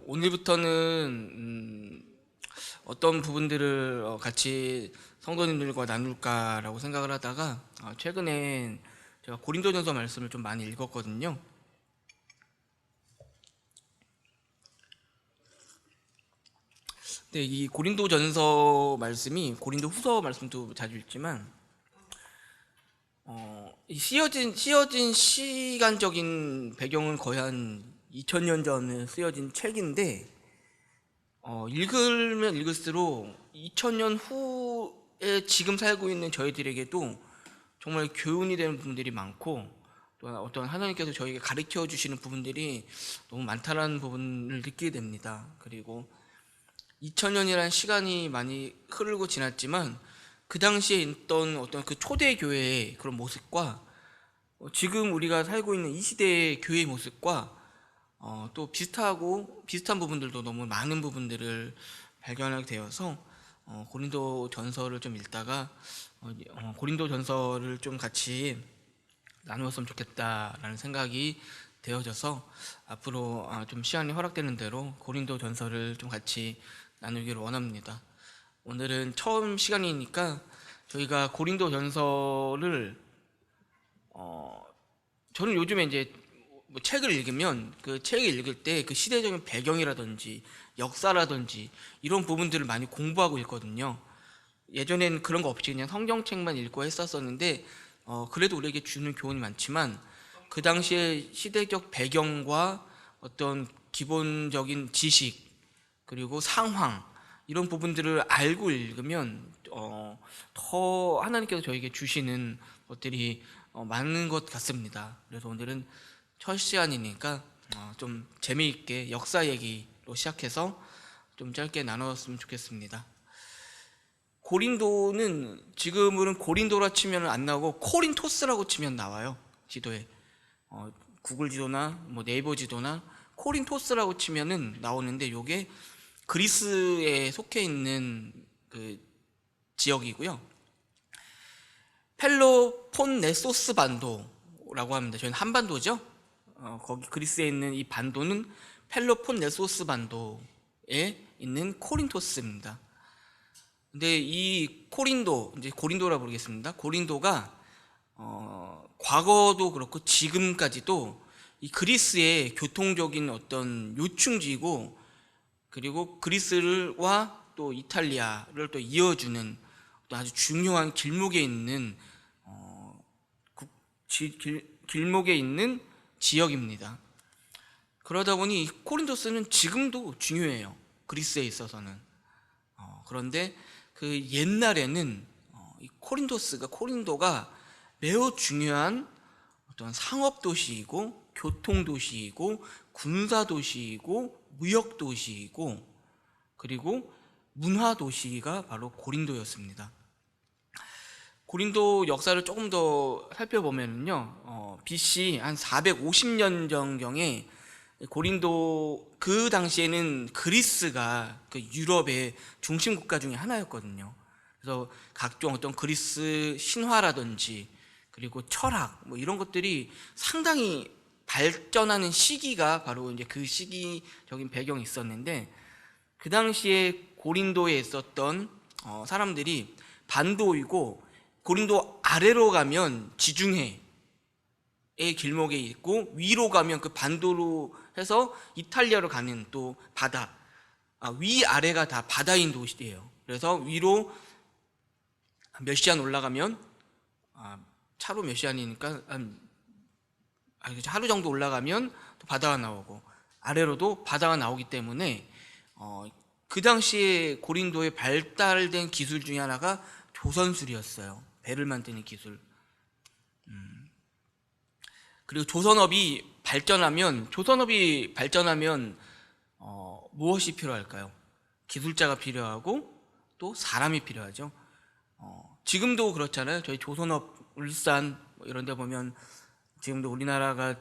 오늘부터는 어떤 부분들을 같이 성도님들과 나눌까라고 생각을 하다가 최근에 제가 고린도전서 말씀을 좀 많이 읽었거든요. 근데 이 고린도전서 말씀이 고린도후서 말씀도 자주 읽지만 이 쓰여진 시간적인 배경은 거의 한 2000년 전에 쓰여진 책인데 읽으면 읽을수록 2000년 후에 지금 살고 있는 저희들에게도 정말 교훈이 되는 부분들이 많고, 또 어떤 하나님께서 저에게 가르쳐 주시는 부분들이 너무 많다는 부분을 느끼게 됩니다. 그리고 2000년이라는 시간이 많이 흐르고 지났지만 그 당시에 있던 어떤 그 초대 교회의 그런 모습과 지금 우리가 살고 있는 이 시대의 교회의 모습과 또 비슷한 부분들도 너무 많은 부분들을 발견하게 되어서 고린도 전서를 좀 읽다가 고린도 전서를 좀 같이 나누었으면 좋겠다라는 생각이 되어져서 앞으로 좀 시간이 허락되는 대로 고린도 전서를 좀 같이 나누기를 원합니다. 오늘은 처음 시간이니까 저희가 고린도 전서를 저는 요즘에 이제 뭐 책을 읽으면 그 책을 읽을 때 그 시대적인 배경이라든지 역사라든지 이런 부분들을 많이 공부하고 있거든요. 예전엔 그런 거 없이 그냥 성경책만 읽고 했었었는데 그래도 우리에게 주는 교훈이 많지만 그 당시의 시대적 배경과 어떤 기본적인 지식 그리고 상황 이런 부분들을 알고 읽으면 더 하나님께서 저에게 주시는 것들이 많은 것 같습니다. 그래서 오늘은 첫 시간이니까 좀 재미있게 역사 얘기로 시작해서 좀 짧게 나눴으면 좋겠습니다. 고린도는 지금은 고린도라 치면 안 나오고 코린토스라고 치면 나와요. 지도에 구글 지도나 뭐 네이버 지도나 코린토스라고 치면은 나오는데 이게 그리스에 속해 있는 그 지역이고요. 펠로폰네소스 반도라고 합니다. 저희는 한반도죠. 거기 그리스에 있는 이 반도는 펠로폰네소스 반도에 있는 코린토스입니다. 근데 이 코린도, 이제 고린도라 부르겠습니다. 고린도가 과거도 그렇고 지금까지도 이 그리스의 교통적인 어떤 요충지이고, 그리고 그리스와 또 이탈리아를 또 이어주는 또 아주 중요한 길목에 있는 길목에 있는 지역입니다. 그러다 보니 이 코린토스는 지금도 중요해요. 그리스에 있어서는. 그런데 그 옛날에는 이 코린도가 매우 중요한 어떤 상업 도시이고 교통 도시이고 군사 도시이고 무역 도시이고 그리고 문화 도시가 바로 고린도였습니다. 고린도 역사를 조금 더 살펴보면요, BC 한 450년 전경에 고린도, 그 당시에는 그리스가 그 유럽의 중심 국가 중에 하나였거든요. 그래서 각종 어떤 그리스 신화라든지 그리고 철학 뭐 이런 것들이 상당히 발전하는 시기가 바로 이제 그 시기적인 배경이 있었는데, 그 당시에 고린도에 있었던 사람들이 반도이고, 고린도 아래로 가면 지중해의 길목에 있고 위로 가면 그 반도로 해서 이탈리아로 가는 또 바다, 위아래가 다 바다인 도시예요. 그래서 위로 몇 시간 올라가면 차로 몇 시간이니까 하루 정도 올라가면 또 바다가 나오고 아래로도 바다가 나오기 때문에 그 당시에 고린도에 발달된 기술 중에 하나가 조선술이었어요. 배를 만드는 기술. 그리고 조선업이 발전하면 무엇이 필요할까요? 기술자가 필요하고 또 사람이 필요하죠. 지금도 그렇잖아요. 저희 조선업, 울산 뭐 이런 데 보면 지금도 우리나라가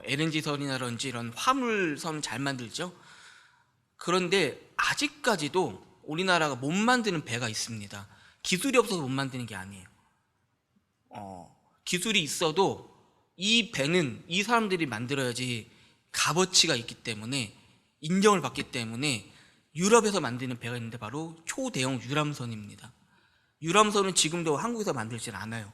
LNG선이라든지 이런 화물선 잘 만들죠. 그런데 아직까지도 우리나라가 못 만드는 배가 있습니다. 기술이 없어서 못 만드는 게 아니에요. 기술이 있어도 이 배는 이 사람들이 만들어야지 값어치가 있기 때문에 인정을 받기 때문에 유럽에서 만드는 배가 있는데 바로 초대형 유람선입니다. 유람선은 지금도 한국에서 만들지 않아요.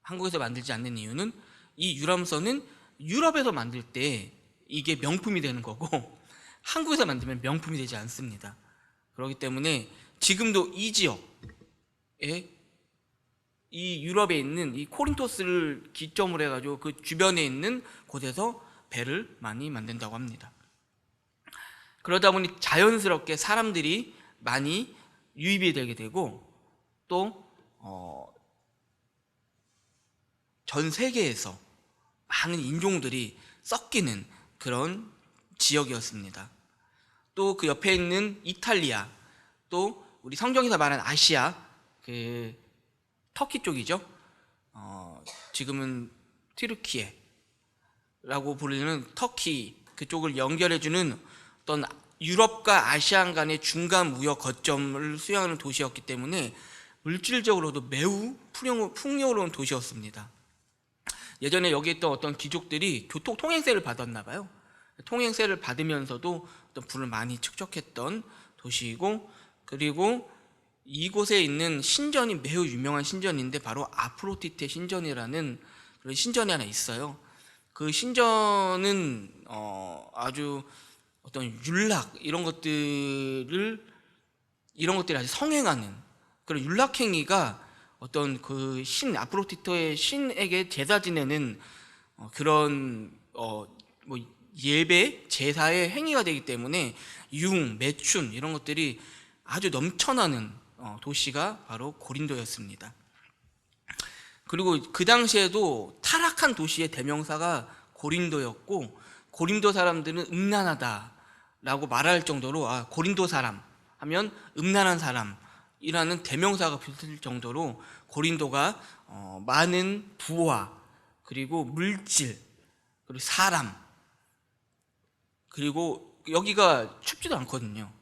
한국에서 만들지 않는 이유는 이 유람선은 유럽에서 만들 때 이게 명품이 되는 거고 한국에서 만들면 명품이 되지 않습니다. 그렇기 때문에 지금도 이 지역에 이 유럽에 있는 이 코린토스를 기점으로 해가지고 그 주변에 있는 곳에서 배를 많이 만든다고 합니다. 그러다 보니 자연스럽게 사람들이 많이 유입이 되게 되고 또 전 세계에서 많은 인종들이 섞이는 그런 지역이었습니다. 또 그 옆에 있는 이탈리아, 또 우리 성경에서 말하는 아시아, 그 터키 쪽이죠. 지금은 튀르키예라고 부르는 터키 그쪽을 연결해주는 어떤 유럽과 아시안 간의 중간 무역 거점을 수행하는 도시였기 때문에 물질적으로도 매우 풍요로운 도시였습니다. 예전에 여기 있던 어떤 귀족들이 교통 통행세를 받았나 봐요. 통행세를 받으면서도 어떤 부를 많이 축적했던 도시이고, 그리고 이곳에 있는 신전이 매우 유명한 신전인데 바로 아프로디테 신전이라는 그런 신전이 하나 있어요. 그 신전은 아주 어떤 율락 이런 것들이 아주 성행하는 그런 율락행위가 어떤 그 신 아프로디테의 신에게 제사 지내는 그런 뭐 예배 제사의 행위가 되기 때문에 매춘 이런 것들이 아주 넘쳐나는 도시가 바로 고린도였습니다. 그리고 그 당시에도 타락한 도시의 대명사가 고린도였고, 고린도 사람들은 음란하다라고 말할 정도로 고린도 사람 하면 음란한 사람이라는 대명사가 붙을 정도로 고린도가 많은 부와 그리고 물질 그리고 사람, 그리고 여기가 춥지도 않거든요.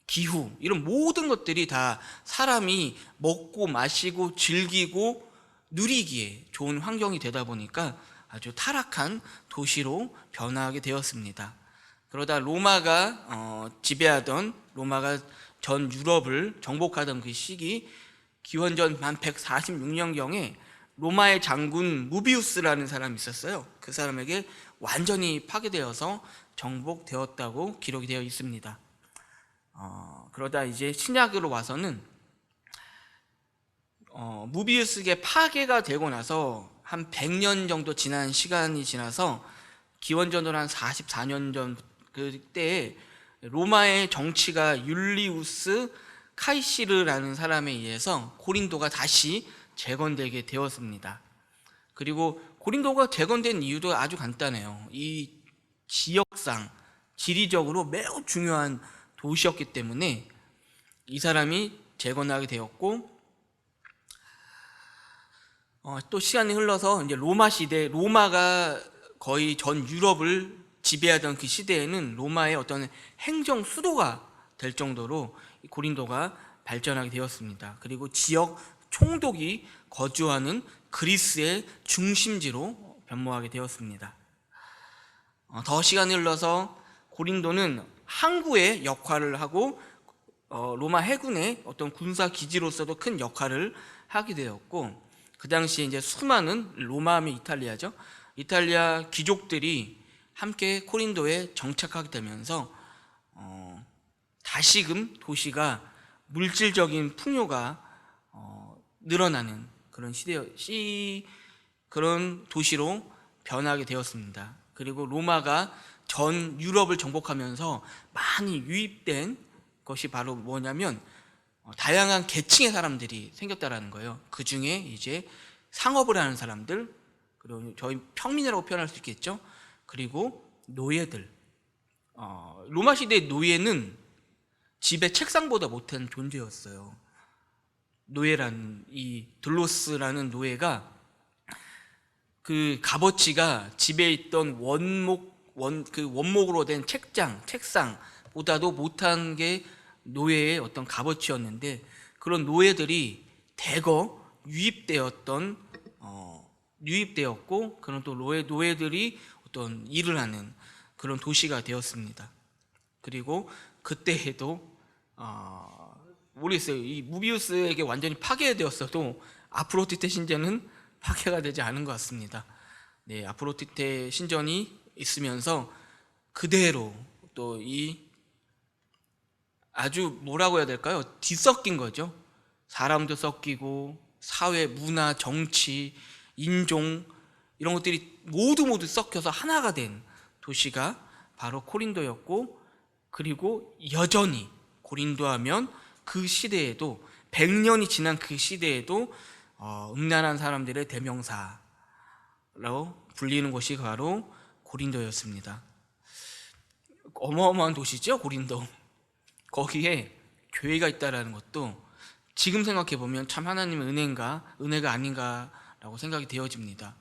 기후 이런 모든 것들이 다 사람이 먹고 마시고 즐기고 누리기에 좋은 환경이 되다 보니까 아주 타락한 도시로 변화하게 되었습니다. 그러다 로마가 전 유럽을 정복하던 그 시기, 기원전 만 146년경에 로마의 장군 무비우스라는 사람이 있었어요. 그 사람에게 완전히 파괴되어서 정복되었다고 기록이 되어 있습니다. 그러다 이제 신약으로 와서는 무비우스에게 파괴가 되고 나서 한 100년 정도 지난 시간이 지나서 기원전으로 한 44년 전 그때에 로마의 정치가 율리우스 카이시르라는 사람에 의해서 고린도가 다시 재건되게 되었습니다. 그리고 고린도가 재건된 이유도 아주 간단해요. 이 지역상 지리적으로 매우 중요한 도시였기 때문에 이 사람이 재건하게 되었고, 또 시간이 흘러서 이제 로마가 거의 전 유럽을 지배하던 그 시대에는 로마의 어떤 행정 수도가 될 정도로 고린도가 발전하게 되었습니다. 그리고 지역 총독이 거주하는 그리스의 중심지로 변모하게 되었습니다. 더 시간이 흘러서 고린도는 항구의 역할을 하고 로마 해군의 어떤 군사 기지로서도 큰 역할을 하게 되었고, 그 당시에 이제 수많은 로마하면 이탈리아죠. 이탈리아 귀족들이 함께 코린도에 정착하게 되면서 다시금 도시가 물질적인 풍요가 늘어나는 그런 도시로 변하게 되었습니다. 그리고 로마가 전 유럽을 정복하면서 많이 유입된 것이 바로 뭐냐면 다양한 계층의 사람들이 생겼다라는 거예요. 그 중에 이제 상업을 하는 사람들, 그리고 저희 평민이라고 표현할 수 있겠죠. 그리고 노예들. 로마 시대의 노예는 집의 책상보다 못한 존재였어요. 노예라는 이 들로스라는 노예가 그 값어치가 집에 있던 원목으로 된 책상보다도 못한 게 노예의 어떤 값어치였는데, 그런 노예들이 대거 유입되었고, 그런 또 노예들이 어떤 일을 하는 그런 도시가 되었습니다. 그리고 그때에도 모르겠어요. 이 무비우스에게 완전히 파괴되었어도 아프로디테 신전은 파괴가 되지 않은 것 같습니다. 네, 아프로디테 신전이 있으면서 그대로 또 이 아주 뭐라고 해야 될까요? 뒤섞인 거죠. 사람도 섞이고 사회, 문화, 정치, 인종 이런 것들이 모두 섞여서 하나가 된 도시가 바로 코린도였고, 그리고 여전히 고린도 하면 그 시대에도 100년이 지난 그 시대에도 음란한 사람들의 대명사로 불리는 곳이 바로 고린도였습니다. 어마어마한 도시죠, 고린도. 거기에 교회가 있다는 것도 지금 생각해 보면 참 하나님의 은혜가 아닌가라고 생각이 되어집니다.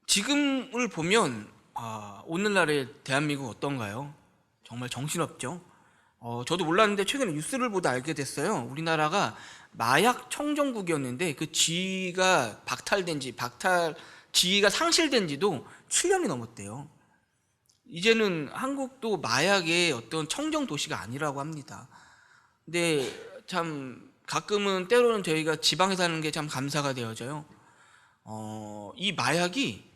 지금을 보면 오늘날의 대한민국 어떤가요? 정말 정신없죠. 저도 몰랐는데 최근에 뉴스를 보다 알게 됐어요. 우리나라가 마약 청정국이었는데 그 지위가 지위가 상실된 지도 7년이 넘었대요. 이제는 한국도 마약의 어떤 청정 도시가 아니라고 합니다. 근데 참 가끔은 때로는 저희가 지방에 사는 게 참 감사가 되어져요. 이 마약이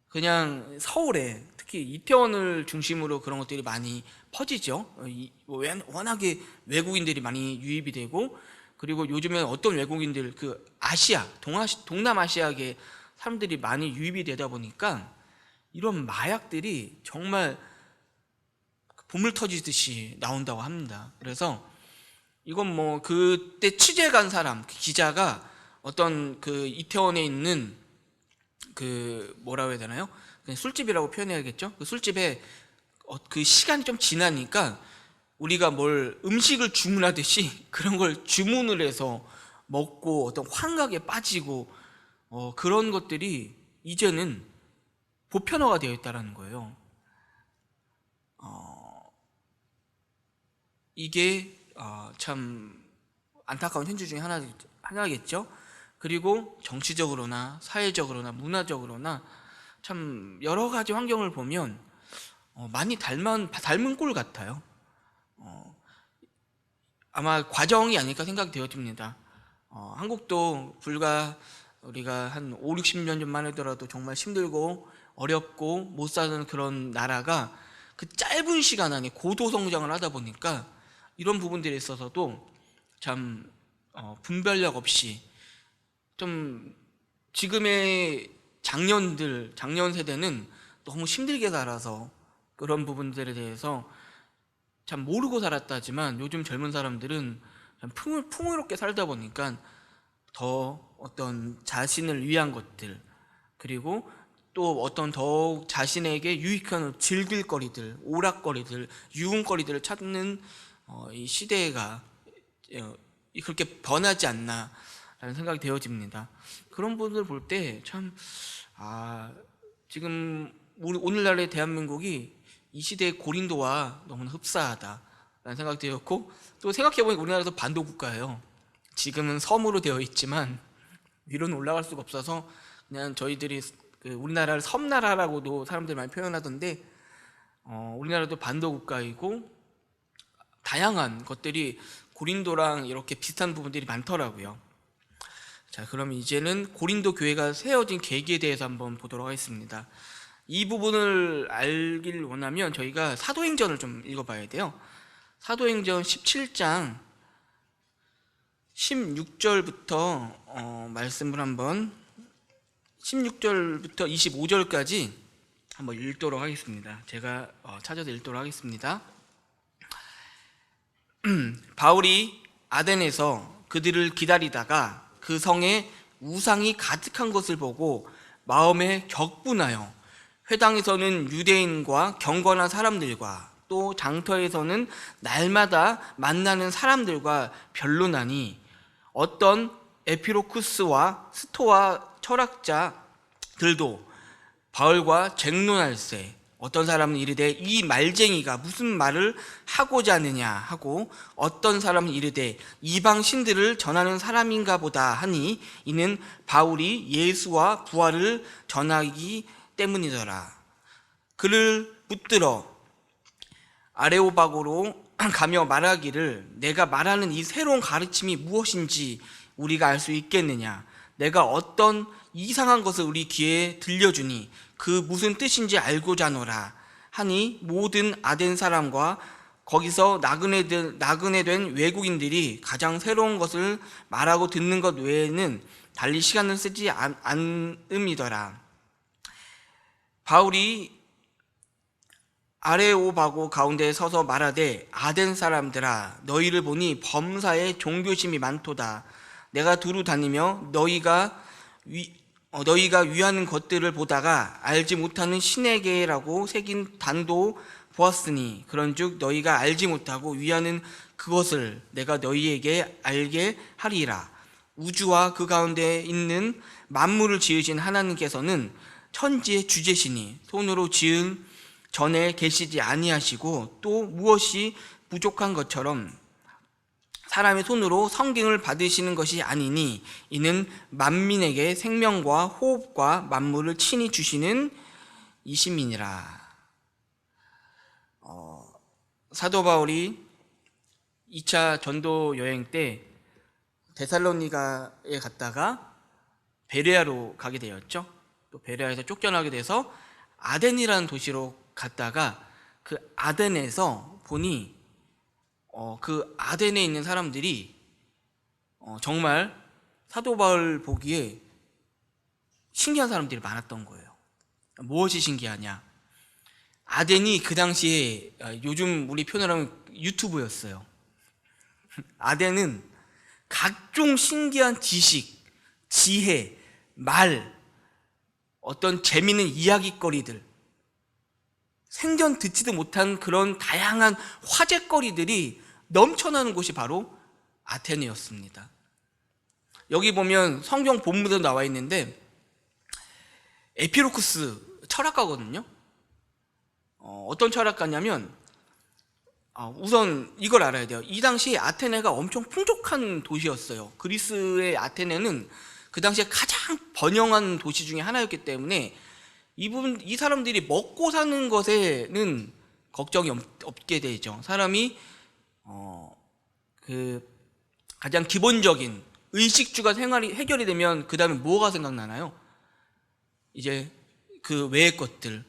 그냥 서울에 특히 이태원을 중심으로 그런 것들이 많이 퍼지죠. 워낙에 외국인들이 많이 유입이 되고, 그리고 요즘에 어떤 외국인들 그 동남아시아계 사람들이 많이 유입이 되다 보니까 이런 마약들이 정말 보물 터지듯이 나온다고 합니다. 그래서 이건 뭐 그때 취재 간 사람, 그 기자가 어떤 그 이태원에 있는 그 뭐라고 해야 되나요? 그냥 술집이라고 표현해야겠죠? 그 술집에 그 시간이 좀 지나니까 우리가 뭘 음식을 주문하듯이 그런 걸 주문을 해서 먹고 어떤 환각에 빠지고 그런 것들이 이제는 보편화가 되어 있다는 거예요. 이게 참 안타까운 현실 중에 하나겠죠. 그리고 정치적으로나 사회적으로나 문화적으로나 참 여러 가지 환경을 보면 많이 닮은 꼴 같아요. 아마 과정이 아닐까 생각이 되어집니다. 한국도 불과 우리가 한 5, 60년 전만 하더라도 정말 힘들고 어렵고 못 사는 그런 나라가 그 짧은 시간 안에 고도 성장을 하다 보니까 이런 부분들에 있어서도 참 분별력 없이 좀 지금의 작년 세대는 너무 힘들게 살아서 그런 부분들에 대해서 참 모르고 살았다지만 요즘 젊은 사람들은 참 풍요롭게 살다 보니까 더 어떤 자신을 위한 것들, 그리고 또 어떤 더욱 자신에게 유익한 즐길거리들, 오락거리들, 유흥거리들을 찾는 이 시대가 그렇게 변하지 않나 라는 생각이 되어집니다. 그런 부분을 볼 때 참 지금 오늘날의 대한민국이 이 시대의 고린도와 너무나 흡사하다 라는 생각이 되었고, 또 생각해보니까 우리나라도 반도 국가예요. 지금은 섬으로 되어 있지만 위로는 올라갈 수가 없어서 그냥 저희들이 우리나라를 섬나라라고도 사람들이 많이 표현하던데, 우리나라도 반도 국가이고 다양한 것들이 고린도랑 이렇게 비슷한 부분들이 많더라고요. 자, 그럼 이제는 고린도 교회가 세워진 계기에 대해서 한번 보도록 하겠습니다. 이 부분을 알길 원하면 저희가 사도행전을 좀 읽어봐야 돼요. 사도행전 17장 16절부터 말씀을 한번 16절부터 25절까지 한번 읽도록 하겠습니다. 제가 찾아서 읽도록 하겠습니다. 바울이 아덴에서 그들을 기다리다가 그 성에 우상이 가득한 것을 보고 마음에 격분하여 회당에서는 유대인과 경건한 사람들과 또 장터에서는 날마다 만나는 사람들과 변론하니, 어떤 에피로쿠스와 스토아 철학자들도 바울과 쟁론할세, 어떤 사람은 이르되 이 말쟁이가 무슨 말을 하고자 하느냐 하고, 어떤 사람은 이르되 이방 신들을 전하는 사람인가 보다 하니, 이는 바울이 예수와 부활을 전하기 때문이더라. 그를 붙들어 아레오바고로 가며 말하기를 내가 말하는 이 새로운 가르침이 무엇인지 우리가 알 수 있겠느냐. 내가 어떤 이상한 것을 우리 귀에 들려주니 그 무슨 뜻인지 알고자 하노라 하니 모든 아덴 사람과 거기서 나그네 된 외국인들이 가장 새로운 것을 말하고 듣는 것 외에는 달리 시간을 쓰지 않음이더라. 바울이 아레오바고 가운데 서서 말하되 아덴 사람들아 너희를 보니 범사에 종교심이 많도다. 내가 두루 다니며 너희가 위하는 것들을 보다가 알지 못하는 신에게라고 새긴 단도 보았으니 그런즉 너희가 알지 못하고 위하는 그것을 내가 너희에게 알게 하리라. 우주와 그 가운데 있는 만물을 지으신 하나님께서는 천지의 주제시니 손으로 지은 전에 계시지 아니하시고 또 무엇이 부족한 것처럼 사람의 손으로 성경을 받으시는 것이 아니니 이는 만민에게 생명과 호흡과 만물을 친히 주시는 이심이니라. 사도 바울이 2차 전도 여행 때 데살로니가에 갔다가 베레아로 가게 되었죠. 또 베레아에서 쫓겨나게 돼서 아덴이라는 도시로 갔다가 그 아덴에서 보니 그 아덴에 있는 사람들이 정말 사도 바울 보기에 신기한 사람들이 많았던 거예요. 무엇이 신기하냐? 아덴이 그 당시에 요즘 우리 표현을 하면 유튜브였어요. 아덴은 각종 신기한 지식, 지혜, 말, 어떤 재미있는 이야기거리들, 생전 듣지도 못한 그런 다양한 화제거리들이 넘쳐나는 곳이 바로 아테네였습니다. 여기 보면 성경 본문에도 나와 있는데 에피로크스 철학가거든요. 어떤 철학가냐면 우선 이걸 알아야 돼요. 이 당시 아테네가 엄청 풍족한 도시였어요. 그리스의 아테네는 그 당시에 가장 번영한 도시 중에 하나였기 때문에 이 사람들이 먹고 사는 것에는 걱정이 없게 되죠. 사람이 그 가장 기본적인 의식주가 생활이 해결이 되면 그 다음에 뭐가 생각나나요? 이제 그 외의 것들,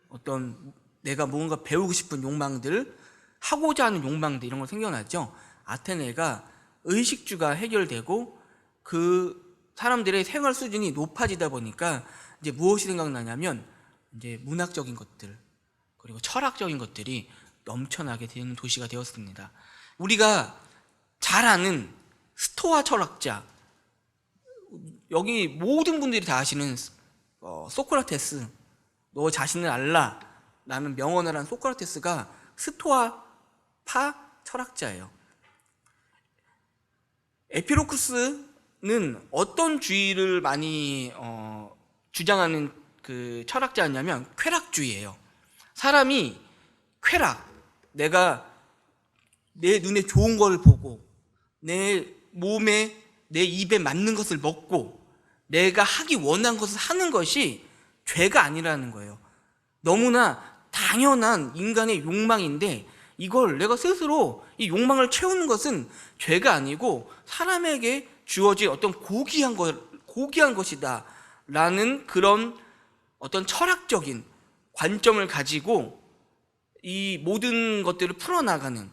어떤 내가 뭔가 배우고 싶은 욕망들, 하고자 하는 욕망들, 이런 거 생겨나죠. 아테네가 의식주가 해결되고 그 사람들의 생활 수준이 높아지다 보니까 이제 무엇이 생각나냐면 이제 문학적인 것들 그리고 철학적인 것들이 넘쳐나게 되는 도시가 되었습니다. 우리가 잘 아는 스토아 철학자, 여기 모든 분들이 다 아시는 소크라테스, 너 자신을 알라 라는 명언을 한 소크라테스가 스토아파 철학자예요. 에피로크스는 어떤 주의를 많이 주장하는 그 철학자였냐면 쾌락주의예요. 사람이 쾌락, 내가 내 눈에 좋은 걸 보고 내 몸에 내 입에 맞는 것을 먹고 내가 하기 원한 것을 하는 것이 죄가 아니라는 거예요. 너무나 당연한 인간의 욕망인데 이걸 내가 스스로 이 욕망을 채우는 것은 죄가 아니고 사람에게 주어진 어떤 고귀한 것이다 라는 그런 어떤 철학적인 관점을 가지고 이 모든 것들을 풀어나가는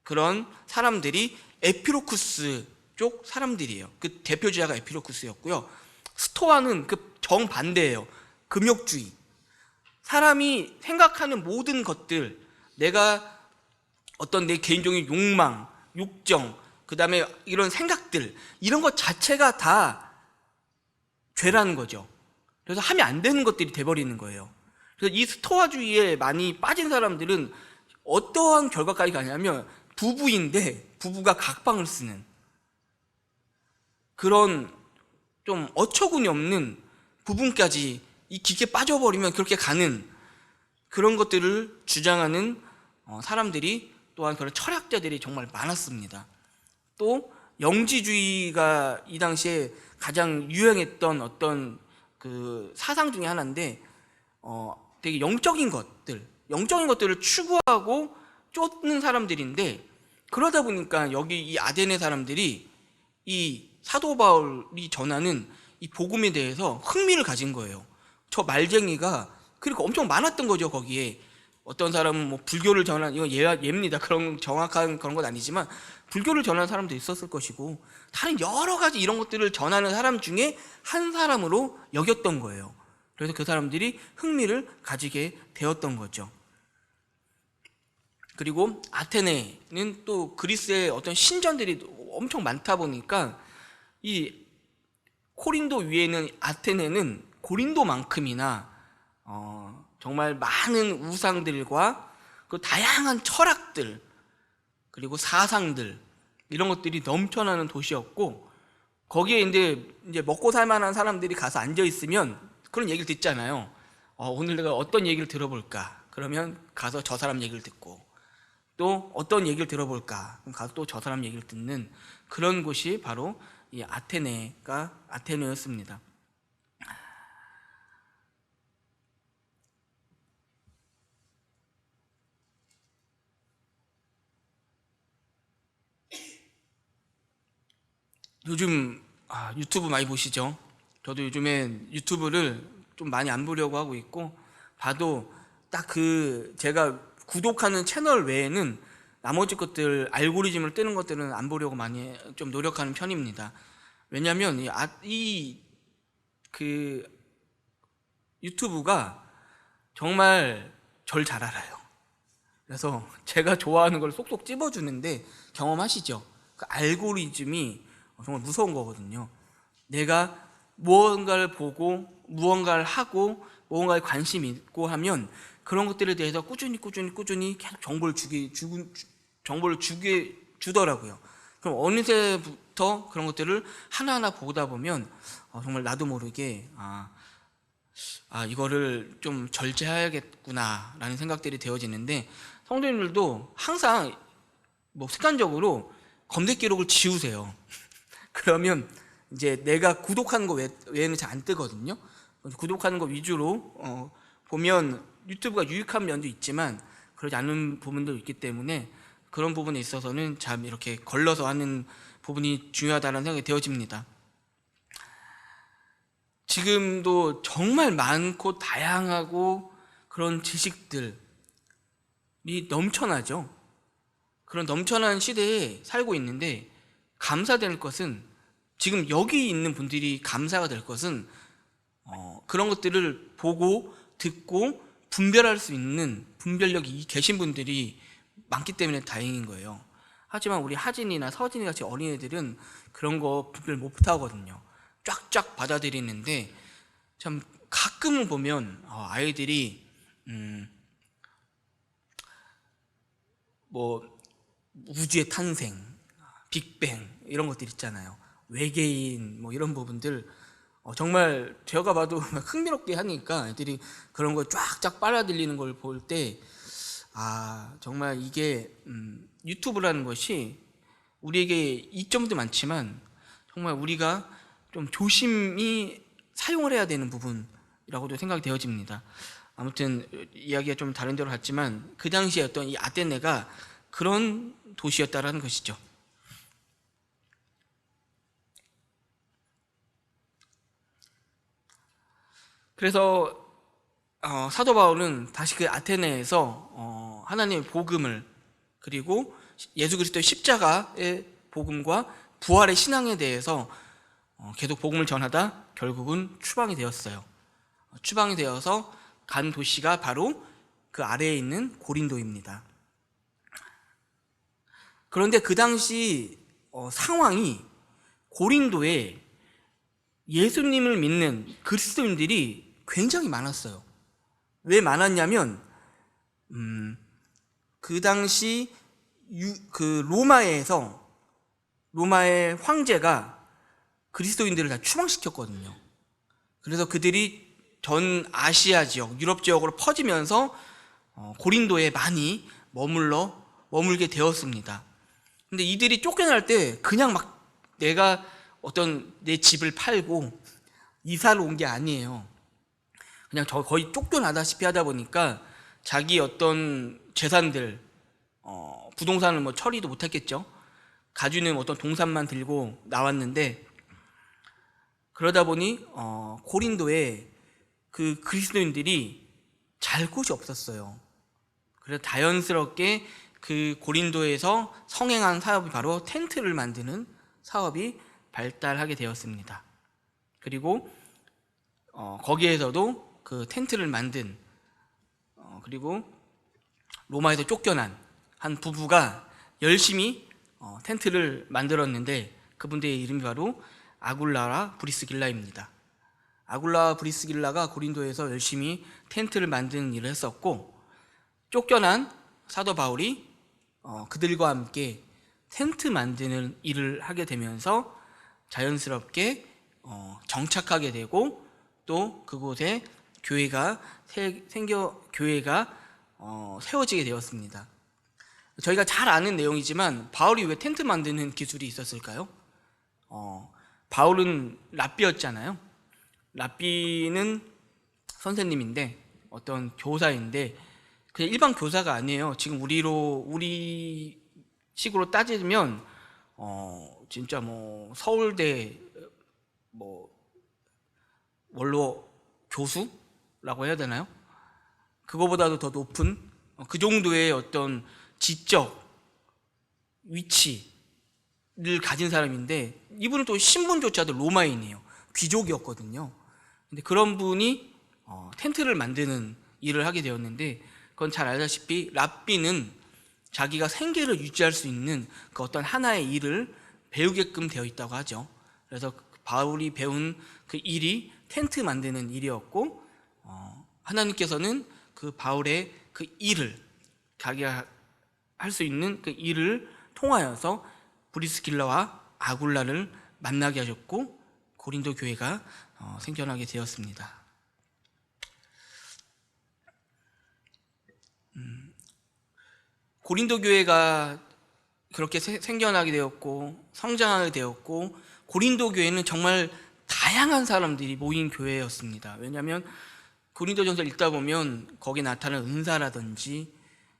그런 사람들이 에피로크스 쪽 사람들이에요. 그 대표주자가 에피로크스였고요. 스토아는 그 정반대예요. 금욕주의. 사람이 생각하는 모든 것들, 내가 어떤 내 개인적인 욕망, 욕정, 그 다음에 이런 생각들, 이런 것 자체가 다 죄라는 거죠. 그래서 하면 안 되는 것들이 돼버리는 거예요. 그래서 이 스토아주의에 많이 빠진 사람들은 어떠한 결과까지 가냐면 부부인데 부부가 각방을 쓰는 그런 좀 어처구니 없는 부분까지 이 깊게 빠져버리면 그렇게 가는 그런 것들을 주장하는 사람들이 또한 그런 철학자들이 정말 많았습니다. 또 영지주의가 이 당시에 가장 유행했던 어떤 그 사상 중에 하나인데 되게 영적인 것들을 추구하고 쫓는 사람들인데, 그러다 보니까 여기 이 아테네 사람들이 이 사도 바울이 전하는 이 복음에 대해서 흥미를 가진 거예요. 저 말쟁이가 그리고 엄청 많았던 거죠. 거기에 어떤 사람은 뭐 불교를 전한, 이거 예입니다. 그런 정확한 그런 건 아니지만 불교를 전하는 사람도 있었을 것이고 다른 여러 가지 이런 것들을 전하는 사람 중에 한 사람으로 여겼던 거예요. 그래서 그 사람들이 흥미를 가지게 되었던 거죠. 그리고 아테네는 또 그리스의 어떤 신전들이 엄청 많다 보니까 이 코린도 위에는 아테네는 고린도만큼이나 정말 많은 우상들과 그 다양한 철학들 그리고 사상들 이런 것들이 넘쳐나는 도시였고, 거기에 이제 먹고 살만한 사람들이 가서 앉아 있으면 그런 얘기를 듣잖아요. 오늘 내가 어떤 얘기를 들어볼까? 그러면 가서 저 사람 얘기를 듣고, 또 어떤 얘기를 들어볼까? 그럼 가서 또 저 사람 얘기를 듣는 그런 곳이 바로 이 아테네였습니다. 요즘 유튜브 많이 보시죠? 저도 요즘엔 유튜브를 좀 많이 안 보려고 하고 있고, 봐도 딱 제가 구독하는 채널 외에는 나머지 것들, 알고리즘을 뜨는 것들은 안 보려고 많이 좀 노력하는 편입니다. 왜냐면 그 유튜브가 정말 절 잘 알아요. 그래서 제가 좋아하는 걸 쏙쏙 찝어주는데, 경험하시죠? 그 알고리즘이 정말 무서운 거거든요. 내가 무언가를 보고 무언가를 하고 무언가에 관심이 있고 하면 그런 것들에 대해서 꾸준히 계속 정보를 주더라고요. 그럼 어느새부터 그런 것들을 하나하나 보다 보면 정말 나도 모르게 이거를 좀 절제해야겠구나 라는 생각들이 되어지는데, 성도님들도 항상 뭐 습관적으로 검색 기록을 지우세요. 그러면 이제 내가 구독하는 거 외에는 잘 안 뜨거든요. 구독하는 거 위주로 보면 유튜브가 유익한 면도 있지만 그러지 않은 부분도 있기 때문에 그런 부분에 있어서는 참 이렇게 걸러서 하는 부분이 중요하다는 생각이 되어집니다. 지금도 정말 많고 다양하고 그런 지식들이 넘쳐나죠. 그런 넘쳐난 시대에 살고 있는데, 감사될 것은, 지금 여기 있는 분들이 감사가 될 것은 그런 것들을 보고 듣고 분별할 수 있는 분별력이 계신 분들이 많기 때문에 다행인 거예요. 하지만 우리 하진이나 서진이 같이 어린애들은 그런 거 분별 못 하거든요. 쫙쫙 받아들이는데, 참 가끔은 보면 아이들이 뭐 우주의 탄생, 빅뱅 이런 것들 있잖아요. 외계인 뭐 이런 부분들 정말 제가 봐도 흥미롭게 하니까 애들이 그런 거 쫙쫙 빨아들이는 걸 볼 때 정말 이게 유튜브라는 것이 우리에게 이점도 많지만 정말 우리가 좀 조심히 사용을 해야 되는 부분이라고도 생각이 되어집니다. 아무튼 이야기가 좀 다른 데로 갔지만 그 당시에 어떤 이 아테네가 그런 도시였다라는 것이죠. 그래서 사도 바울은 다시 그 아테네에서 하나님의 복음을, 그리고 예수 그리스도의 십자가의 복음과 부활의 신앙에 대해서 계속 복음을 전하다 결국은 추방이 되었어요. 추방이 되어서 간 도시가 바로 그 아래에 있는 고린도입니다. 그런데 그 당시 상황이, 고린도에 예수님을 믿는 그리스도인들이 굉장히 많았어요. 왜 많았냐면 그 당시 그 로마의 황제가 그리스도인들을 다 추방시켰거든요. 그래서 그들이 전 아시아 지역, 유럽 지역으로 퍼지면서 고린도에 많이 머물게 되었습니다. 근데 이들이 쫓겨날 때 그냥 막 내가 어떤 내 집을 팔고 이사를 온 게 아니에요. 그냥 거의 쫓겨나다시피 하다 보니까 자기 어떤 재산들, 부동산을 뭐 처리도 못했겠죠. 가지는 어떤 동산만 들고 나왔는데, 그러다 보니 고린도에 그 그리스도인들이 잘 곳이 없었어요. 그래서 자연스럽게 그 고린도에서 성행한 사업이 바로 텐트를 만드는 사업이 발달하게 되었습니다. 그리고 거기에서도 그 텐트를 만든 그리고 로마에서 쫓겨난 한 부부가 열심히 텐트를 만들었는데, 그분들의 이름이 바로 아굴라와 브리스길라입니다. 아굴라와 브리스길라가 고린도에서 열심히 텐트를 만드는 일을 했었고, 쫓겨난 사도 바울이 그들과 함께 텐트 만드는 일을 하게 되면서 자연스럽게 정착하게 되고, 또 그곳에 교회가 세워지게 되었습니다. 저희가 잘 아는 내용이지만 바울이 왜 텐트 만드는 기술이 있었을까요? 바울은 랍비였잖아요. 랍비는 선생님인데, 어떤 교사인데, 그냥 일반 교사가 아니에요. 지금 우리 식으로 따지면 진짜 뭐 서울대 뭐 원로 교수라고 해야 되나요? 그거보다도 더 높은 그 정도의 어떤 지적 위치를 가진 사람인데, 이분은 또 신분조차도 로마인이에요. 귀족이었거든요. 근데 그런 분이 텐트를 만드는 일을 하게 되었는데, 그건 잘 알다시피 랍비는 자기가 생계를 유지할 수 있는 그 어떤 하나의 일을 배우게끔 되어 있다고 하죠. 그래서 바울이 배운 그 일이 텐트 만드는 일이었고, 하나님께서는 그 바울의 그 일을, 자기가 할 수 있는 그 일을 통하여서 브리스길라와 아굴라를 만나게 하셨고, 고린도 교회가 생겨나게 되었습니다. 고린도 교회가 그렇게 생겨나게 되었고 성장하게 되었고, 고린도 교회는 정말 다양한 사람들이 모인 교회였습니다. 왜냐하면 고린도전서 읽다 보면 거기에 나타나는 은사라든지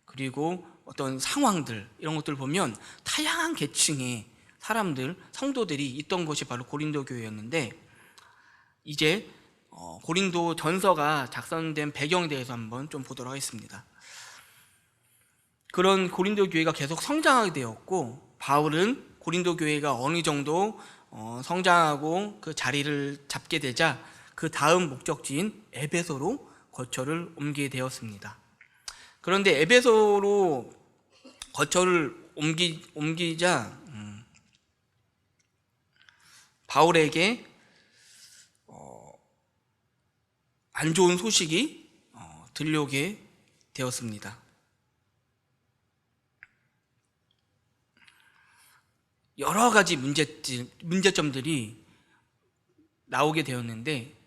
그리고 어떤 상황들, 이런 것들을 보면 다양한 계층의 사람들, 성도들이 있던 것이 바로 고린도 교회였는데, 이제 고린도 전서가 작성된 배경에 대해서 한번 좀 보도록 하겠습니다. 그런 고린도 교회가 계속 성장하게 되었고, 바울은 고린도 교회가 어느 정도 성장하고 그 자리를 잡게 되자 그 다음 목적지인 에베소로 거처를 옮기게 되었습니다. 그런데 에베소로 거처를 옮기자 바울에게 안 좋은 소식이 들려오게 되었습니다. 여러 가지 문제점들이 나오게 되었는데,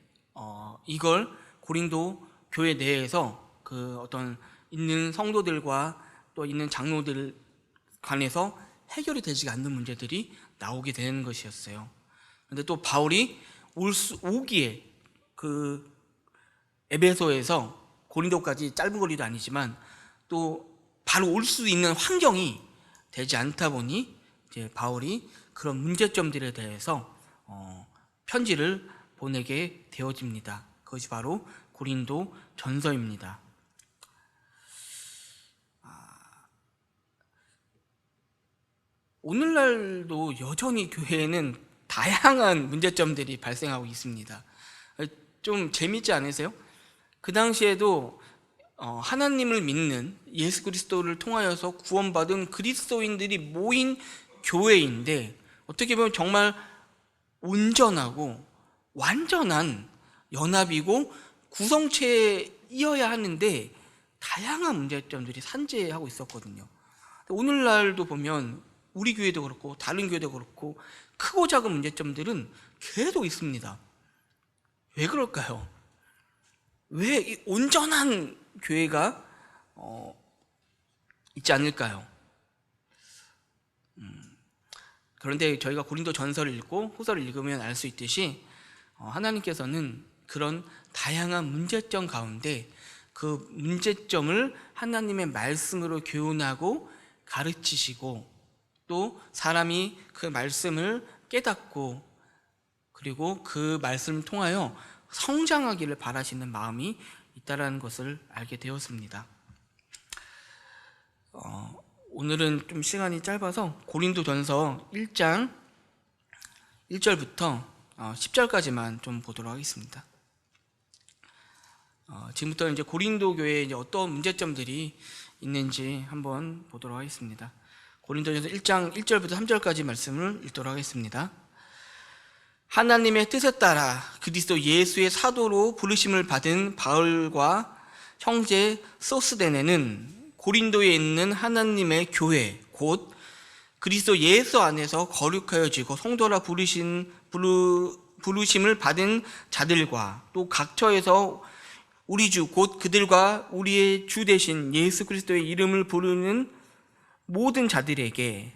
이걸 고린도 교회 내에서 그 어떤 있는 성도들과 또 있는 장로들 간에서 해결이 되지 않는 문제들이 나오게 되는 것이었어요. 그런데 또 바울이 오기에 그 에베소에서 고린도까지 짧은 거리도 아니지만 또 바로 올 수 있는 환경이 되지 않다 보니 이제 바울이 그런 문제점들에 대해서 편지를 보내게 되어집니다. 그것이 바로 고린도 전서입니다. 오늘날도 여전히 교회에는 다양한 문제점들이 발생하고 있습니다. 좀 재밌지 않으세요? 그 당시에도 하나님을 믿는, 예수 그리스도를 통하여서 구원받은 그리스도인들이 모인 교회인데, 어떻게 보면 정말 온전하고 완전한 연합이고 구성체이어야 하는데 다양한 문제점들이 산재하고 있었거든요. 오늘날도 보면 우리 교회도 그렇고 다른 교회도 그렇고 크고 작은 문제점들은 계속 있습니다. 왜 그럴까요? 왜 이 온전한 교회가 있지 않을까요? 그런데 저희가 고린도 전서를 읽고 후서를 읽으면 알 수 있듯이 하나님께서는 그런 다양한 문제점 가운데 그 문제점을 하나님의 말씀으로 교훈하고 가르치시고 또 사람이 그 말씀을 깨닫고 그리고 그 말씀을 통하여 성장하기를 바라시는 마음이 있다는 것을 알게 되었습니다. 오늘은 좀 시간이 짧아서 고린도전서 1장 1절부터 10절까지만 좀 보도록 하겠습니다. 지금부터 이제 고린도 교회에 이제 어떤 문제점들이 있는지 한번 보도록 하겠습니다. 고린도전서 1장 1절부터 3절까지 말씀을 읽도록 하겠습니다. 하나님의 뜻에 따라 그리스도 예수의 사도로 부르심을 받은 바울과 형제 소스데네는 고린도에 있는 하나님의 교회 곧 그리스도 예수 안에서 거룩하여지고 성도라 부르심을 받은 자들과 또 각처에서 우리 주 곧 그들과 우리의 주 되신 예수 그리스도의 이름을 부르는 모든 자들에게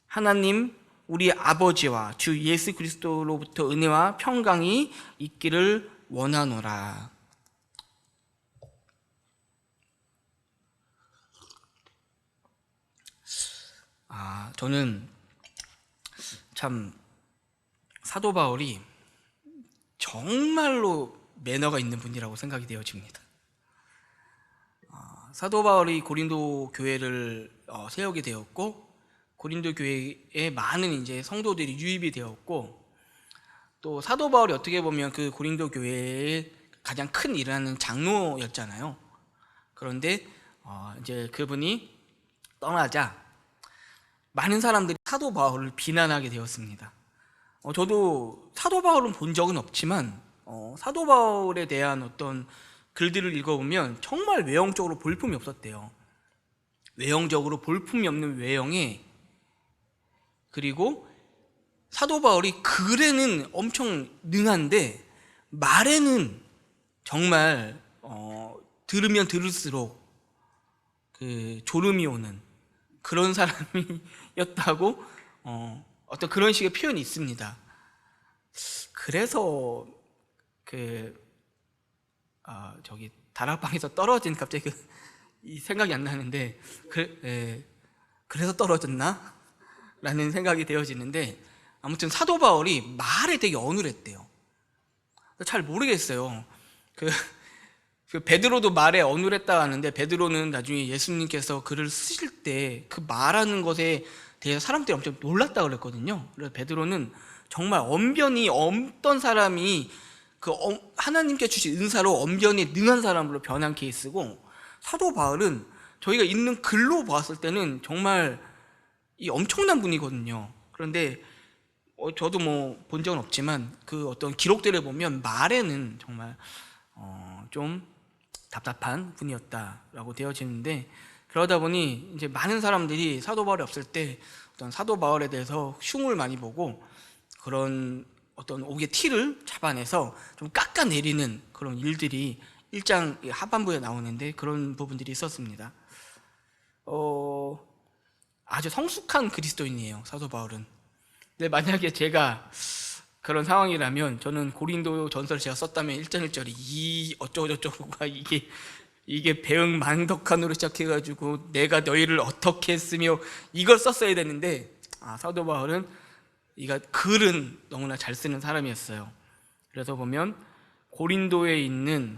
하나님 우리 아버지와 주 예수 그리스도로부터 은혜와 평강이 있기를 원하노라. 저는 참 사도 바울이 정말로 매너가 있는 분이라고 생각이 되어집니다. 사도 바울이 고린도 교회를 세우게 되었고 고린도 교회에 많은 이제 성도들이 유입이 되었고 또 사도 바울이 어떻게 보면 그 고린도 교회의 가장 큰 일을 하는 장로였잖아요. 그런데 이제 그분이 떠나자 많은 사람들이 사도 바울을 비난하게 되었습니다. 저도 사도 바울은 본 적은 없지만 사도 바울에 대한 어떤 글들을 읽어보면 정말 외형적으로 볼품이 없었대요. 외형적으로 볼품이 없는 외형에 그리고 사도 바울이 글에는 엄청 능한데 말에는 정말 들으면 들을수록 그 졸음이 오는 그런 사람이었다고 어떤 그런 식의 표현이 있습니다. 그래서 저기 다락방에서 떨어진 갑자기 이 생각이 안 나는데 그래서 떨어졌나? 라는 생각이 되어지는데 아무튼 사도 바울이 말에 되게 어눌했대요. 잘 모르겠어요. 그 베드로도 말에 어눌했다 하는데 베드로는 나중에 예수님께서 글을 쓰실 때 그 말하는 것에 대해서 사람들이 엄청 놀랐다 그랬거든요. 그래서 베드로는 정말 언변이 없던 사람이 하나님께 주신 은사로 언변이 능한 사람으로 변한 케이스고 사도 바울은 저희가 읽는 글로 봤을 때는 정말 이 엄청난 분이거든요. 그런데 저도 뭐 본 적은 없지만 그 어떤 기록들을 보면 말에는 정말 좀 답답한 분이었다라고 되어지는데 그러다 보니 이제 많은 사람들이 사도 바울이 없을 때 어떤 사도 바울에 대해서 흉을 많이 보고 그런 어떤 옥의 티를 잡아내서 좀 깎아내리는 그런 일들이 1장 하반부에 나오는데 그런 부분들이 있었습니다. 아주 성숙한 그리스도인이에요, 사도 바울은. 근데 만약에 제가 그런 상황이라면 저는 고린도 전서를 제가 썼다면 1장 1절이 이 어쩌고저쩌고가 이게 배응만덕한으로 시작해가지고 내가 너희를 어떻게 했으며 이걸 썼어야 되는데 사도 바울은 글은 너무나 잘 쓰는 사람이었어요. 그래서 보면 고린도에 있는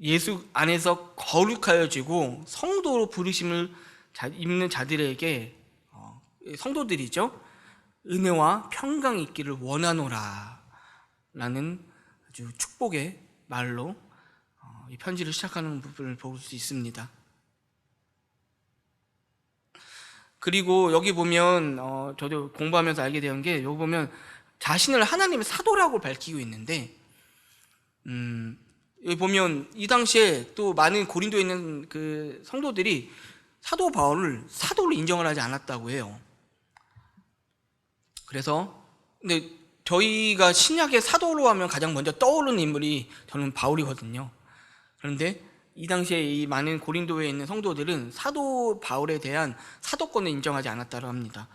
예수 안에서 거룩하여지고 성도로 부르심을 입는 자들에게 성도들이죠, 은혜와 평강이 있기를 원하노라 라는 아주 축복의 말로 이 편지를 시작하는 부분을 볼 수 있습니다. 그리고 여기 보면 저도 공부하면서 알게 된 게 여기 보면 자신을 하나님의 사도라고 밝히고 있는데 여기 보면 이 당시에 또 많은 고린도에 있는 그 성도들이 사도 바울을 사도로 인정을 하지 않았다고 해요. 그래서 근데 저희가 신약의 사도로 하면 가장 먼저 떠오르는 인물이 저는 바울이거든요. 그런데 이 당시에 이 많은 고린도에 있는 성도들은 사도 바울에 대한 사도권을 인정하지 않았다고 합니다.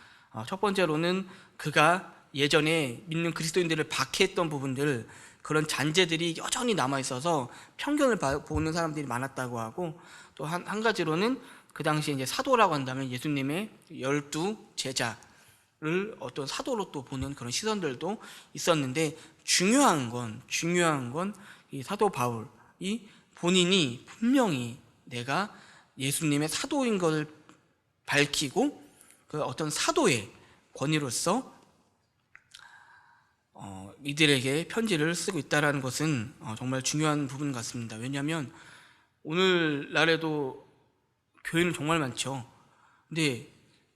첫 번째로는 그가 예전에 믿는 그리스도인들을 박해했던 부분들, 그런 잔재들이 여전히 남아있어서 편견을 보는 사람들이 많았다고 하고, 또 한 가지로는 그 당시에 이제 사도라고 한다면 예수님의 12 제자를 어떤 사도로 또 보는 그런 시선들도 있었는데, 중요한 건 이 사도 바울이 본인이 분명히 내가 예수님의 사도인 것을 밝히고 그 어떤 사도의 권위로서 이들에게 편지를 쓰고 있다는 것은 정말 중요한 부분 같습니다. 왜냐하면 오늘날에도 교회는 정말 많죠. 근데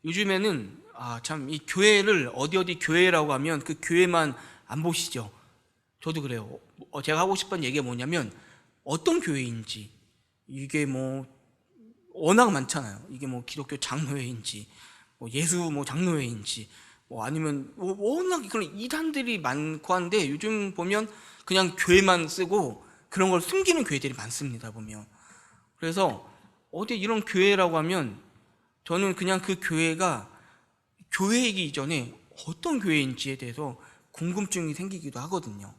요즘에는 참 이 교회를 어디 교회라고 하면 그 교회만 안 보시죠. 저도 그래요. 제가 하고 싶은 얘기가 뭐냐면 어떤 교회인지, 이게 뭐 워낙 많잖아요. 이게 뭐 기독교 장로회인지, 뭐 예수 뭐 장로회인지, 뭐 아니면 워낙 그런 이단들이 많고 한데, 요즘 보면 그냥 교회만 쓰고 그런 걸 숨기는 교회들이 많습니다, 보면. 그래서 어디 이런 교회라고 하면 저는 그냥 그 교회가 교회이기 이전에 어떤 교회인지에 대해서 궁금증이 생기기도 하거든요.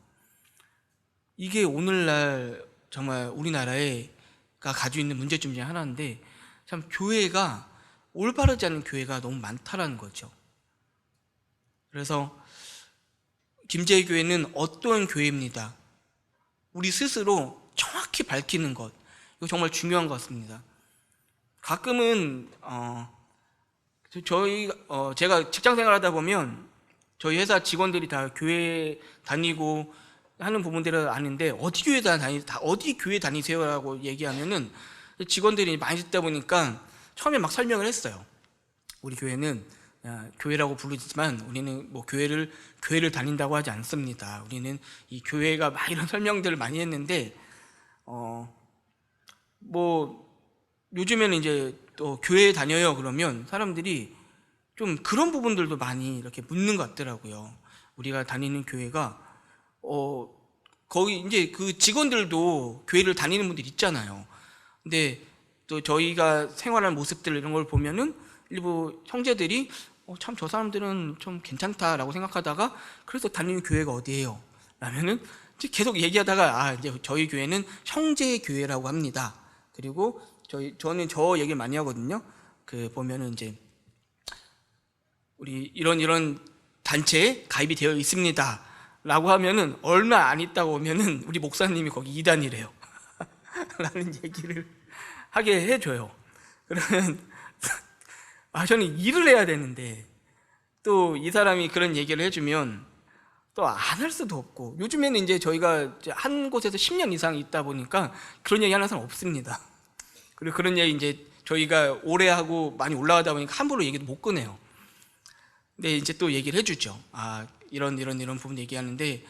이게 오늘날 정말 우리나라가 가지고 있는 문제점 중에 하나인데, 참 교회가 올바르지 않은 교회가 너무 많다라는 거죠. 그래서 김제의 교회는 어떤 교회입니다. 우리 스스로 정확히 밝히는 것, 이거 정말 중요한 것 같습니다. 가끔은 제가 직장 생활하다 보면 저희 회사 직원들이 다 교회 다니고 하는 부분들을 아는데, 어디 교회 다니세요라고 얘기하면은 직원들이 많이 듣다 보니까 처음에 막 설명을 했어요. 우리 교회는 교회라고 부르지만 우리는 뭐 교회를 다닌다고 하지 않습니다. 우리는 이 교회가 막 이런 설명들을 많이 했는데, 뭐 요즘에는 이제 또 교회에 다녀요 그러면 사람들이 좀 그런 부분들도 많이 이렇게 묻는 것 같더라고요. 우리가 다니는 교회가 거기 이제 그 직원들도 교회를 다니는 분들 있잖아요. 근데 또 저희가 생활하는 모습들 이런 걸 보면은 일부 형제들이 참 저 사람들은 좀 괜찮다라고 생각하다가, 그래서 다니는 교회가 어디예요? 라면은 계속 얘기하다가 이제 저희 교회는 형제 교회라고 합니다. 그리고 저는 저 얘기를 많이 하거든요. 그 보면은 이제 우리 이런 단체에 가입이 되어 있습니다 라고 하면은 얼마 안 있다고 오면은 우리 목사님이 거기 이단이래요 라는 얘기를 하게 해줘요. 그러면 저는 일을 해야 되는데 또 이 사람이 그런 얘기를 해주면 또 안 할 수도 없고, 요즘에는 이제 저희가 이제 한 곳에서 10년 이상 있다 보니까 그런 얘기 하는 사람 없습니다. 그리고 그런 얘기 이제 저희가 오래 하고 많이 올라가다 보니까 함부로 얘기도 못 꺼내요. 근데 이제 또 얘기를 해주죠. 이런 부분 얘기하는데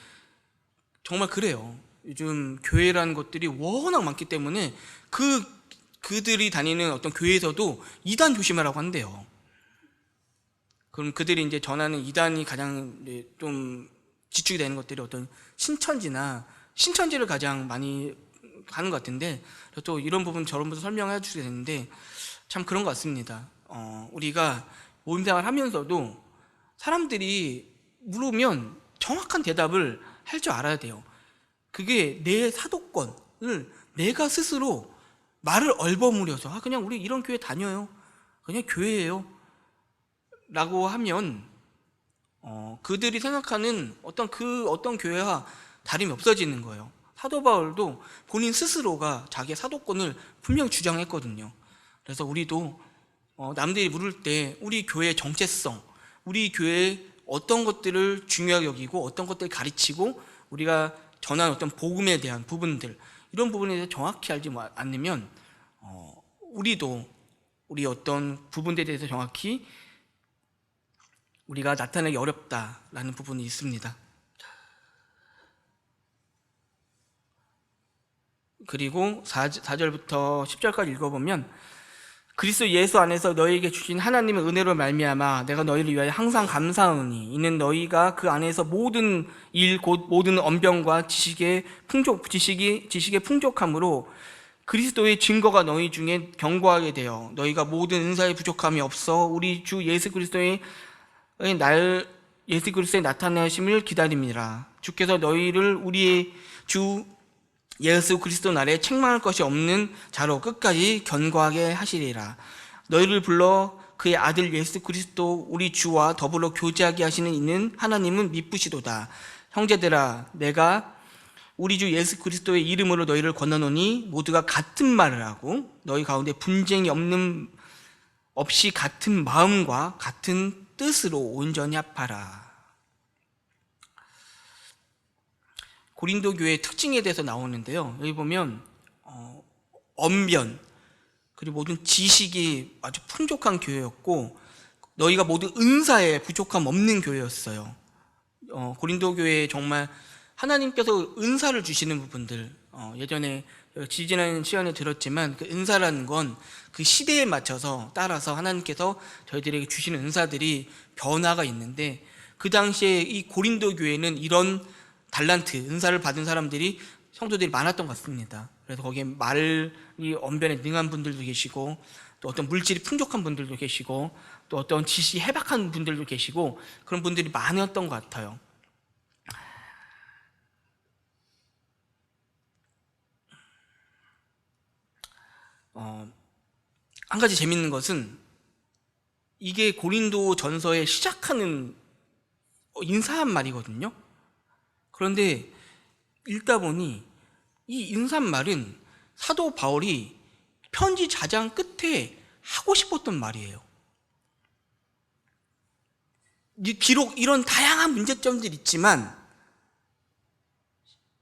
정말 그래요. 요즘 교회라는 것들이 워낙 많기 때문에 그들이 다니는 어떤 교회에서도 이단 조심하라고 한대요. 그럼 그들이 이제 전하는 이단이 가장 좀 지축이 되는 것들이 어떤 신천지를 가장 많이 가는 것 같은데, 또 이런 부분 저런 부분 설명해 주게 되는데 참 그런 것 같습니다. 우리가 모임생활 하면서도 사람들이 물으면 정확한 대답을 할 줄 알아야 돼요. 그게 내 사도권을 내가 스스로 말을 얼버무려서 그냥 우리 이런 교회 다녀요, 그냥 교회예요 라고 하면 그들이 생각하는 어떤 교회와 다름이 없어지는 거예요. 사도 바울도 본인 스스로가 자기의 사도권을 분명히 주장했거든요. 그래서 우리도 남들이 물을 때 우리 교회의 정체성, 우리 교회의 어떤 것들을 중요하게 여기고 어떤 것들을 가르치고 우리가 전한 어떤 복음에 대한 부분들, 이런 부분에 대해서 정확히 알지 않으면 우리도 우리 어떤 부분에 대해서 정확히 우리가 나타내기 어렵다라는 부분이 있습니다. 그리고 4절부터 10절까지 읽어보면, 그리스도 예수 안에서 너희에게 주신 하나님의 은혜로 말미암아 내가 너희를 위하여 항상 감사하노니, 이는 너희가 그 안에서 모든 일 곧 모든 언변과 지식의 풍족함으로 그리스도의 증거가 너희 중에 견고하게 되어 너희가 모든 은사에 부족함이 없어 우리 주 예수 그리스도의 날 예수 그리스도의 나타나심을 기다립니다. 주께서 너희를 우리의 주 예수 그리스도 날에 책망할 것이 없는 자로 끝까지 견고하게 하시리라. 너희를 불러 그의 아들 예수 그리스도 우리 주와 더불어 교제하게 하시는 이는 하나님은 미쁘시도다. 형제들아, 내가 우리 주 예수 그리스도의 이름으로 너희를 건너노니 모두가 같은 말을 하고 너희 가운데 분쟁이 없이 같은 마음과 같은 뜻으로 온전히 합하라. 고린도 교회의 특징에 대해서 나오는데요, 여기 보면 언변 그리고 모든 지식이 아주 풍족한 교회였고 너희가 모두 은사에 부족함 없는 교회였어요. 고린도 교회에 정말 하나님께서 은사를 주시는 부분들, 예전에 지지난 시간에 들었지만 그 은사라는 건 그 시대에 맞춰서 따라서 하나님께서 저희들에게 주시는 은사들이 변화가 있는데, 그 당시에 이 고린도 교회는 이런 달란트, 은사를 받은 사람들이 성도들이 많았던 것 같습니다. 그래서 거기에 말이 언변에 능한 분들도 계시고 또 어떤 물질이 풍족한 분들도 계시고 또 어떤 지식이 해박한 분들도 계시고 그런 분들이 많았던 것 같아요. 한 가지 재밌는 것은 이게 고린도 전서에 시작하는 인사한 말이거든요. 그런데 읽다 보니 이 인사말은 사도 바울이 편지 자장 끝에 하고 싶었던 말이에요. 비록 이런 다양한 문제점들이 있지만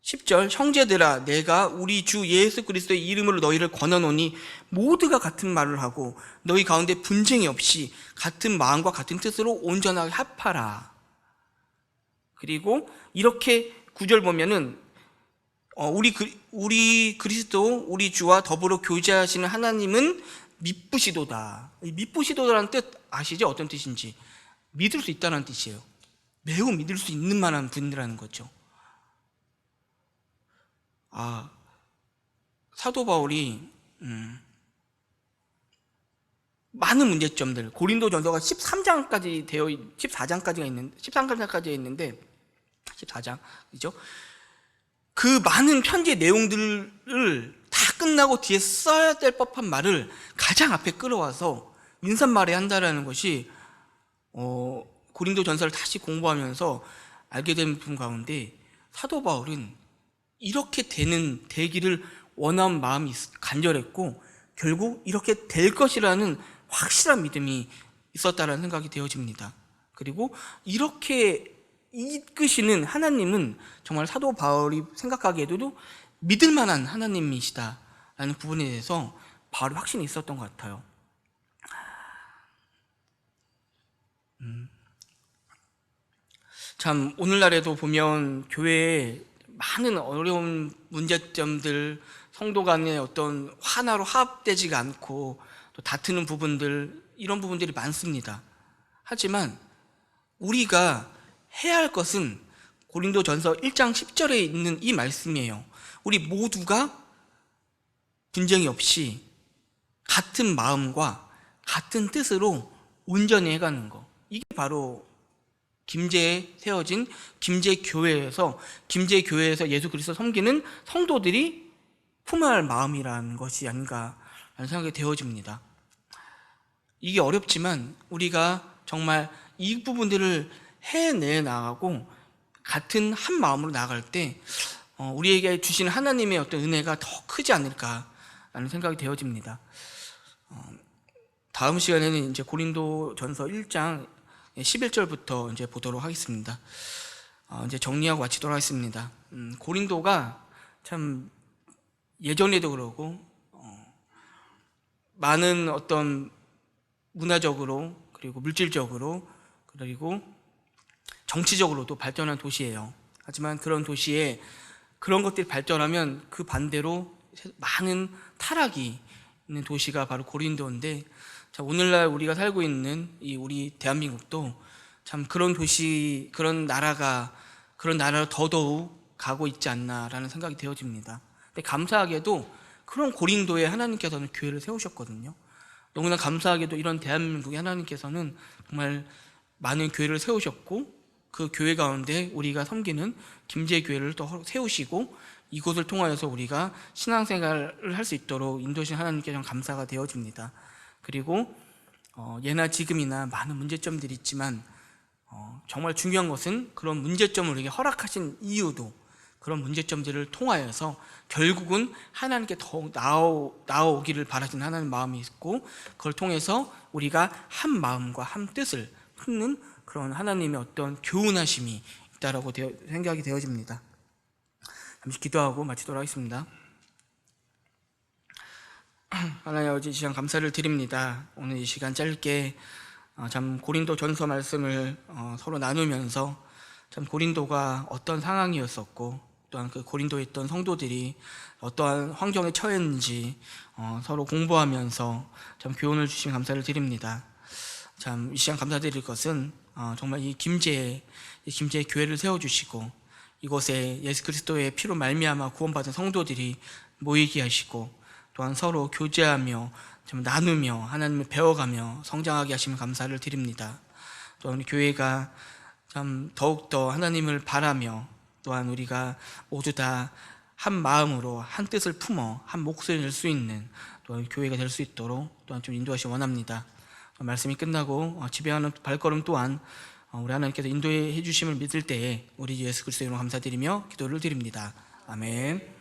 10절, 형제들아, 내가 우리 주 예수 그리스도의 이름으로 너희를 권하노니 모두가 같은 말을 하고 너희 가운데 분쟁이 없이 같은 마음과 같은 뜻으로 온전하게 합하라. 그리고 이렇게 9절 보면은 우리 그리스도 우리 주와 더불어 교제하시는 하나님은 미쁘시도다. 이 미쁘시도다라는 뜻 아시죠? 어떤 뜻인지. 믿을 수 있다는 뜻이에요. 매우 믿을 수 있는 만한 분이라는 거죠. 사도 바울이 많은 문제점들, 고린도 전서가 14장까지 있는데 14장이죠. 그 많은 편지의 내용들을 다 끝나고 뒤에 써야 될 법한 말을 가장 앞에 끌어와서 인사말에 한다라는 것이 고린도 전서를 다시 공부하면서 알게 된 부분 가운데 사도 바울은 이렇게 되기를 원한 마음이 간절했고 결국 이렇게 될 것이라는 확실한 믿음이 있었다라는 생각이 되어집니다. 그리고 이렇게 이끄시는 하나님은 정말 사도 바울이 생각하기에도 믿을 만한 하나님이시다라는 부분에 대해서 바울이 확신이 있었던 것 같아요. 참 오늘날에도 보면 교회에 많은 어려운 문제점들, 성도 간의 어떤 하나로 화합되지가 않고 또 다투는 부분들, 이런 부분들이 많습니다. 하지만 우리가 해야 할 것은 고린도전서 1장 10절에 있는 이 말씀이에요. 우리 모두가 분쟁이 없이 같은 마음과 같은 뜻으로 온전히 해가는 거. 이게 바로 김제에 세워진 김제교회에서 예수 그리스도 섬기는 성도들이 품어야 할 마음이라는 것이 아닌가 라는 생각이 되어집니다. 이게 어렵지만 우리가 정말 이 부분들을 해내 나가고 같은 한 마음으로 나아갈 때 우리에게 주신 하나님의 어떤 은혜가 더 크지 않을까라는 생각이 되어집니다. 다음 시간에는 이제 고린도전서 1장 11절부터 이제 보도록 하겠습니다. 이제 정리하고 마치도록 하겠습니다. 고린도가 참 예전에도 그러고 많은 어떤 문화적으로 그리고 물질적으로 그리고 정치적으로도 발전한 도시예요. 하지만 그런 도시에 그런 것들이 발전하면 그 반대로 많은 타락이 있는 도시가 바로 고린도인데, 자, 오늘날 우리가 살고 있는 이 우리 대한민국도 참 그런 도시, 그런 나라로 더더욱 가고 있지 않나라는 생각이 되어집니다. 근데 감사하게도 그런 고린도에 하나님께서는 교회를 세우셨거든요. 너무나 감사하게도 이런 대한민국에 하나님께서는 정말 많은 교회를 세우셨고 그 교회 가운데 우리가 섬기는 김제교회를 또 세우시고 이곳을 통하여서 우리가 신앙생활을 할 수 있도록 인도하신 하나님께 좀 감사가 되어집니다. 그리고 예나 지금이나 많은 문제점들이 있지만 정말 중요한 것은 그런 문제점을 우리에게 허락하신 이유도 그런 문제점들을 통하여서 결국은 하나님께 더욱 나아오기를 바라시는 하나님 마음이 있고, 그걸 통해서 우리가 한 마음과 한 뜻을 품는 그런 하나님의 어떤 교훈하심이 있다라고 생각이 되어집니다. 잠시 기도하고 마치도록 하겠습니다. 하나님 아버지, 이 시간 감사를 드립니다. 오늘 이 시간 짧게 참 고린도 전서 말씀을 서로 나누면서 참 고린도가 어떤 상황이었었고, 또한 그 고린도에 있던 성도들이 어떠한 환경에 처했는지 서로 공부하면서 참 교훈을 주신 감사를 드립니다. 참 이 시간 감사드릴 것은 정말 이 김제의 교회를 세워주시고 이곳에 예수 그리스도의 피로 말미암아 구원받은 성도들이 모이게 하시고, 또한 서로 교제하며 좀 나누며 하나님을 배워가며 성장하게 하시면 감사를 드립니다. 또한 우리 교회가 참 더욱더 하나님을 바라며, 또한 우리가 모두 다 한 마음으로 한 뜻을 품어 한 목소리를 낼 수 있는 또한 교회가 될 수 있도록 또한 좀 인도하시 원합니다. 말씀이 끝나고 집에 가는 발걸음 또한 우리 하나님께서 인도해 주심을 믿을 때에 우리 예수 그리스도의 이름으로 감사드리며 기도를 드립니다. 아멘.